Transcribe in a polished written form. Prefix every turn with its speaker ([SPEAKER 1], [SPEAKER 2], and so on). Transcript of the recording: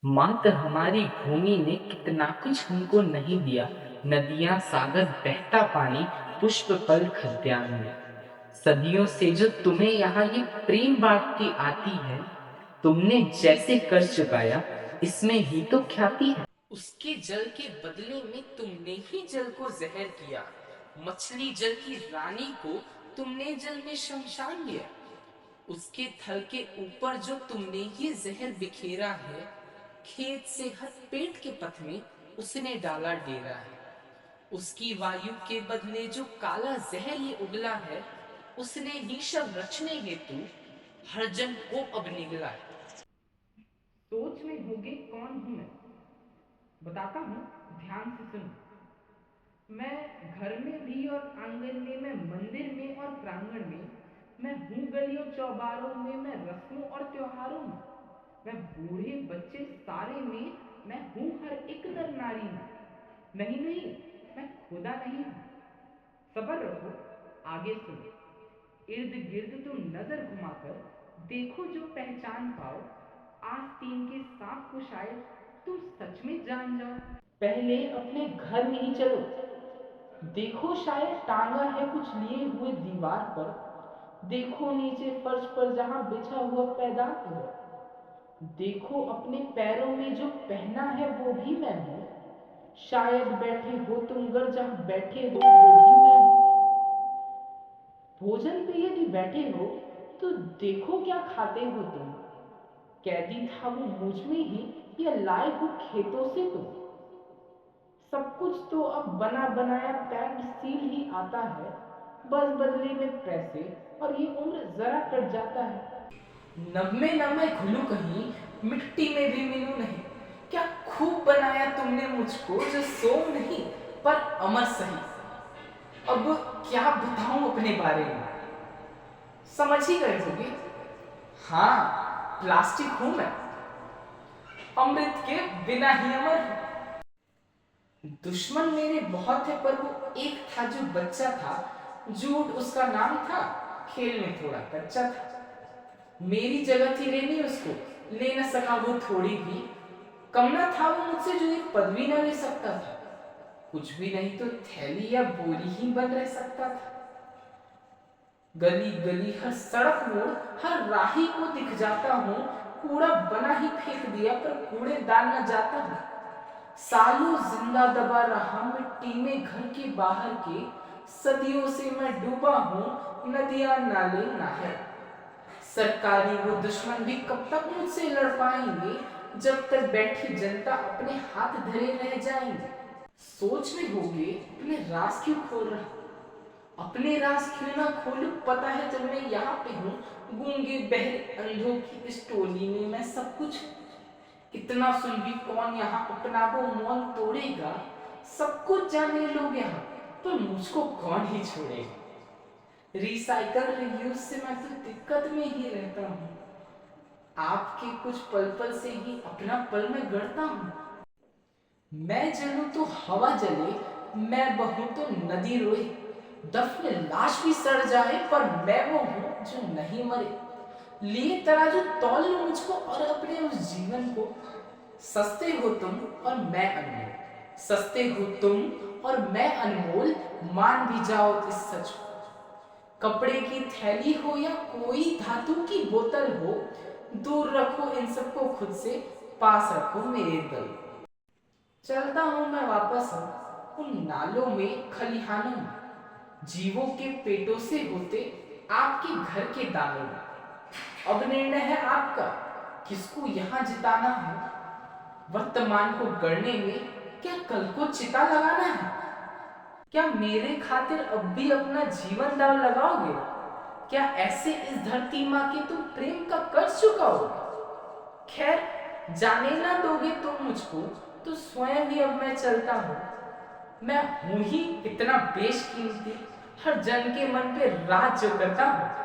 [SPEAKER 1] मात्र हमारी भूमि ने कितना कुछ हमको नहीं दिया। नदियां, सागर, बहता पानी, पुष्प फल खद्यान में। सदियों से जो तुम्हें यहाँ ये प्रेम बांटती आती है, तुमने जैसे कर चुकाया, इसमें ही तो ख्याति है।
[SPEAKER 2] उसके जल के बदले में तुमने ही जल को जहर किया। मछली जल की रानी को तुमने जल में शमशान लिया। उसके थल के ऊपर जो तुमने ये जहर बिखेरा है, खेत से हर पेड़ के पथ में उसने डाला डेरा है। उसकी वायु के बदले जो काला जहर ये उगला है, उसने ही शव रचने हेतु हर जन को अब निगला है।
[SPEAKER 1] सोच में होगे कौन हूं मैं, बताता हूँ, ध्यान से सुनो। मैं घर में भी और आंगन में, मैं मंदिर में और प्रांगण में, मैं हूँ गलियों चौबारों में, मैं रस्मों और त्योहारों में, मैं बूढ़े बच्चे सारे में, मैं हूँ हर एक नर नारी में। नहीं नहीं, मैं खुदा नहीं हूँ। सबर रखो, आगे सुनो। इर्द गिर्द तुम नजर घुमाकर देखो जो पहचान पाओ। आस्तीन के सांप को शायद तुम सच में जान जाओ। पहले अपने घर में ही चलो, देखो शायद टांगा है कुछ लिए हुए दीवार पर। देखो नीचे फर्श पर जहां बिछा हुआ पैदान है। देखो अपने पैरों में जो पहना है वो भी मैं हूँ। शायद बैठे हो तुम घर जहां बैठे हो वो भी मैं हूँ। भोजन पे यदि बैठे हो तो देखो क्या खाते हो तुम। कैदी था वो मुझ में ही या लाए हो खेतों से तुम। सब कुछ तो अब बना बनाया पैक्ड सील ही आता है। बस बदले में पैसे और ये उम्र जरा कट जाता है।
[SPEAKER 2] नभ में न मैं घुलूं कहीं, मिट्टी में भी मिलूं नहीं। क्या खूब बनाया तुमने मुझको, जो सोम नहीं पर अमर सही। अब क्या बताऊं अपने बारे में, समझ ही गए होगे। हाँ, प्लास्टिक हूं मैं, अमृत के बिना ही अमर हूं। दुश्मन मेरे बहुत है, पर वो एक था जो बच्चा था। झूठ उसका नाम था, खेल में थोड़ा कच्चा था। मेरी जगह थी लेनी उसको, ले न सका वो थोड़ी भी। कम ना था वो मुझसे जो एक पदवी न ले सकता था। कुछ भी नहीं तो थैली या बोरी ही बन रह सकता था। गली गली हर सड़क मोड़ हर राही को दिख जाता हूँ। कूड़ा बना ही फेंक दिया पर कूड़ेदान न जाता हूँ। सालों जिंदा दबा रहा मिट्टी में घर के बाहर के। सदियों से मैं डूबा हूँ, नदियां नाले नहर। सरकारी वो दुश्मन भी कब तक मुझसे लड़ पाएंगे, जब तक बैठी जनता अपने हाथ धरे रह जाएंगे। सोच में होगे अपने राज क्यों खोल रहा, अपने राज क्यों ना खोलूं। पता है जब मैं यहाँ पे हूँ, गूंगे बहरे अंधों की इस टोली में मैं सब कुछ। इतना सुन भी कौन यहाँ अपना वो मौन तोड़ेगा। सब कुछ जाने लोग यहाँ, पर मुझको कौन ही छोड़ेगा। रिसाइकल रियूज से मैं तो दिक्कत में ही रहता हूँ। आपके कुछ पल पल से ही अपना पल में गढ़ता हूँ। मैं जलूं तो हवा जले, मैं बहूं तो नदी रोए। दफन लाश भी सड़ जाए पर मैं वो हूं जो नहीं मरे। लिए तराजू तौल लो मुझको और अपने उस जीवन को। सस्ते हो तुम और मैं अनमोल, सस्ते हो तुम और मैं अनमोल। मान भी जाओ इस सच को। कपड़े की थैली हो या कोई धातु की बोतल हो, दूर रखो इन सबको खुद से, पास रखो मेरे दिल। चलता हूं मैं वापस उन नालों में, खलिहानों में, जीवों के पेटों से होते आपके घर के दानों में। अब निर्णय है आपका, किसको यहाँ जिताना है। वर्तमान को गढ़ने में क्या कल को चिता लगाना है। क्या मेरे खातिर अब भी अपना जीवन दांव लगाओगे। क्या ऐसे इस धरती माँ के तुम प्रेम का कर्ज चुकाओगे। खैर, जाने ना दोगे तुम मुझको, तो स्वयं ही अब मैं चलता हूँ। मैं हूं ही इतना बेशकीमती, हर जन के मन पे राज जो करता हूँ।